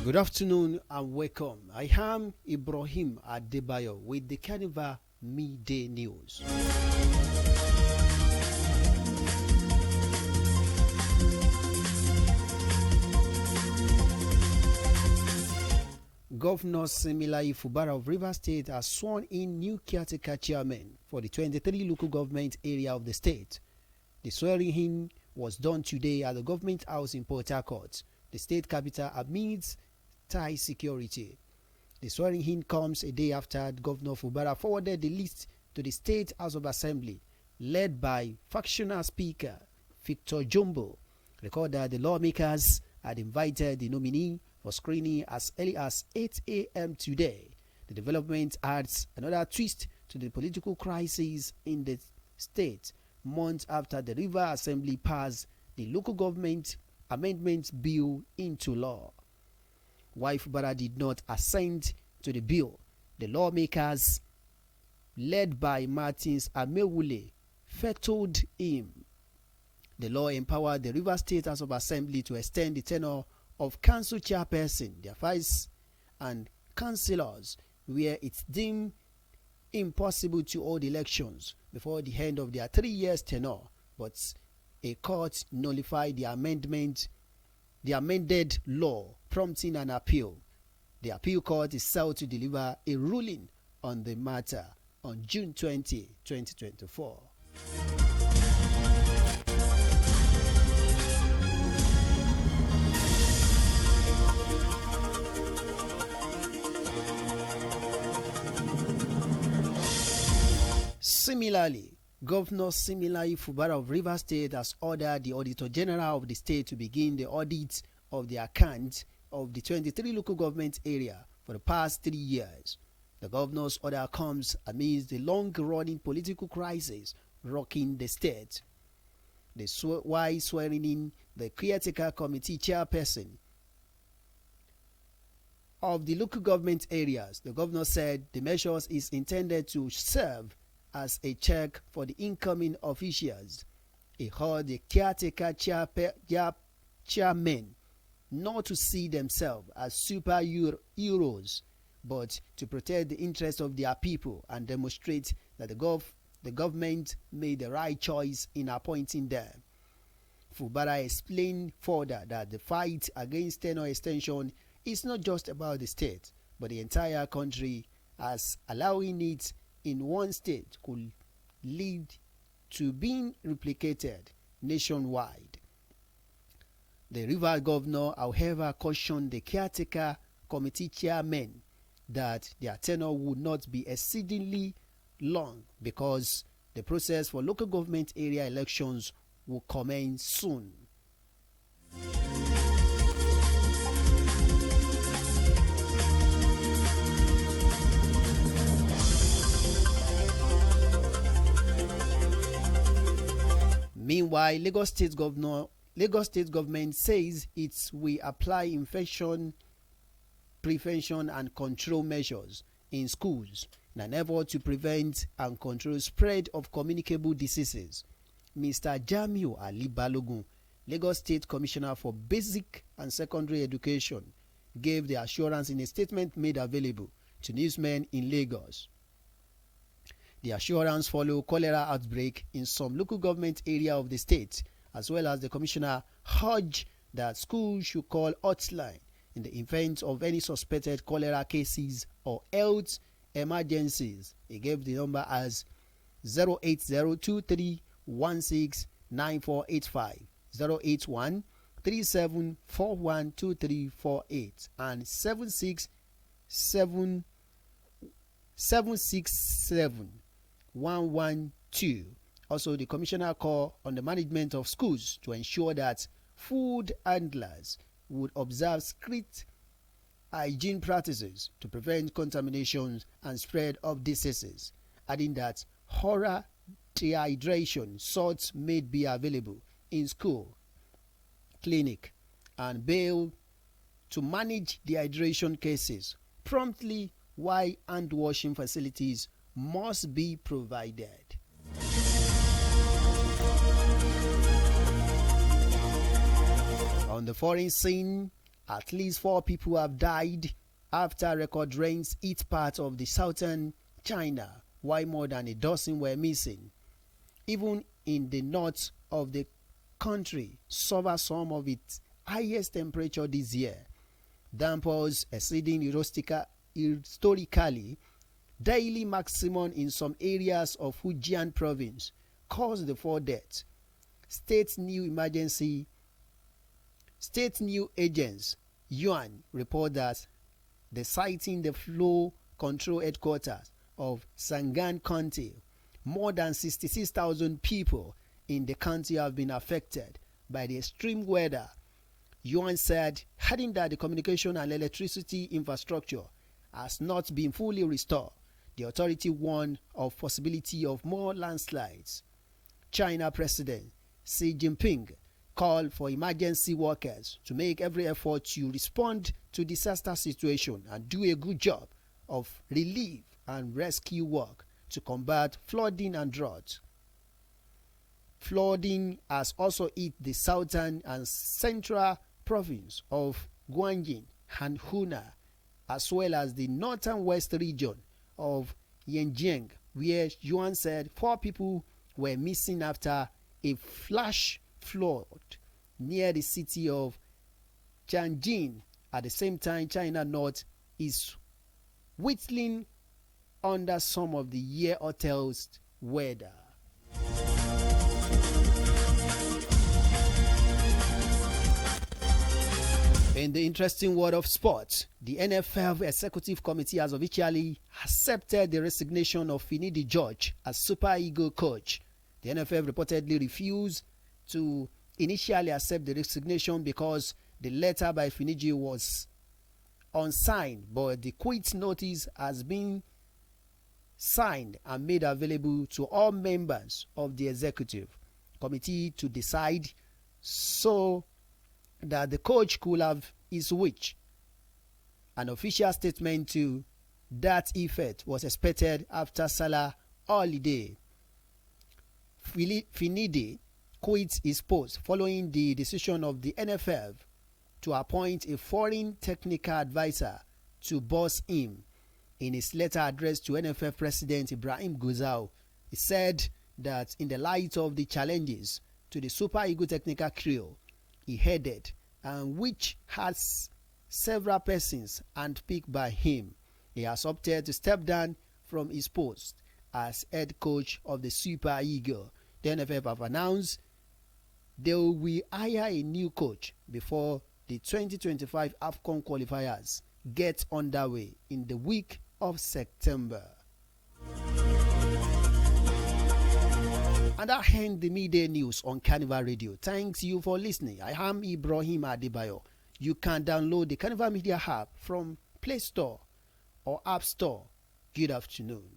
Good afternoon and welcome. I am Ibrahim Adebayo with the Carnival Midday News. Governor Similayi Fubara of Rivers State has sworn in new caretaker chairman for the 23 local government area of the state. The swearing-in was done today at the Government House in Port Harcourt, the state capital, amidst tight security. The swearing-in comes a day after Governor Fubara forwarded the list to the State House of Assembly, led by factional Speaker Victor Jumbo. Recall that the lawmakers had invited the nominee for screening as early as 8 a.m. today. The development adds another twist to the political crisis in the state, months after the River Assembly passed the local government amendment bill into law. While Fubara did not assent to the bill, the lawmakers, led by Martins Amewule, vetoed him. The law empowered the River State House of Assembly to extend the tenure of council chairperson, their vice, and councillors, where it's deemed impossible to hold elections before the end of their 3 years tenure, but a court nullified the amended law, prompting an appeal. The appeal court is set to deliver a ruling on the matter on June 20, 2024. Similarly, Governor Similayi Fubara of Rivers State has ordered the Auditor General of the state to begin the audit of the account of the 23 local government area for the past 3 years. The governor's order comes amidst the long-running political crisis rocking the state. While swearing in the caretaker committee chairperson of the local government areas, the governor said the measures is intended to serve as a check for the incoming officials. He urged the caretaker chairmen not to see themselves as superheroes, but to protect the interests of their people and demonstrate that the government made the right choice in appointing them. Fubara explained further that the fight against tenure extension is not just about the state, but the entire country, as allowing it in one state could lead to being replicated nationwide. The river governor, however, cautioned the caretaker committee chairmen that their tenure would not be exceedingly long because the process for local government area elections will commence soon. Meanwhile, Lagos State government says it will apply infection prevention and control measures in schools in an effort to prevent and control spread of communicable diseases. Mr. Jamiu Ali Balogun, Lagos State Commissioner for Basic and Secondary Education, gave the assurance in a statement made available to newsmen in Lagos. The assurance followed cholera outbreak in some local government area of the state, as well as the commissioner urged that schools should call hotline in the event of any suspected cholera cases or health emergencies. He gave the number as 08023169485, 08137412348, and 767-112. Also, the commissioner called on the management of schools to ensure that food handlers would observe strict hygiene practices to prevent contamination and spread of diseases, adding that oral dehydration salts may be available in school, clinic, and bail to manage dehydration cases promptly, while hand washing facilities must be provided. On the foreign scene, At least 4 people have died after record rains hit part of the southern China, while more than a dozen were missing. Even in the north of the country suffered some of its highest temperature this year. Downpours exceeding historically daily maximum in some areas of Fujian province caused the 4 deaths. State news agents Yuan report that the citing the flow control headquarters of Sangan County, more than 66,000 people in the county have been affected by the extreme weather. Yuan said, adding that the communication and electricity infrastructure has not been fully restored. The authority warned of possibility of more landslides. China President Xi Jinping called for emergency workers to make every effort to respond to disaster situation and do a good job of relief and rescue work to combat flooding and drought. Flooding has also hit the southern and central province of Guangdong and Hunan, as well as the northern west region of Yanjiang, where Yuan said 4 people were missing after a flash flood near the city of Tianjin. At the same time, China North is whittling under some of the year hotel's weather. In the interesting world of sports, the NFL Executive Committee has officially accepted the resignation of Finidi George as Super Eagles coach. The NFL reportedly refused to initially accept the resignation because the letter by Finidi was unsigned, but the quit notice has been signed and made available to all members of the executive committee to decide, so that the coach could have his wish. An official statement to that effect was expected after Salah holiday. Finidi quit his post following the decision of the NFL to appoint a foreign technical advisor to boss him. In his letter addressed to NFL President Ibrahim Gusau, he said that in the light of the challenges to the Super Eagles technical crew he headed, and which has several persons handpicked by him, he has opted to step down from his post as head coach of the Super Eagles. The NFL have announced they will hire a new coach before the 2025 AFCON qualifiers get underway in the week of September. And that ends the midday news on Carnival Radio. Thanks you for listening. I am Ibrahim Adebayo. You can download the Carnival Media app from Play Store or App Store. Good afternoon.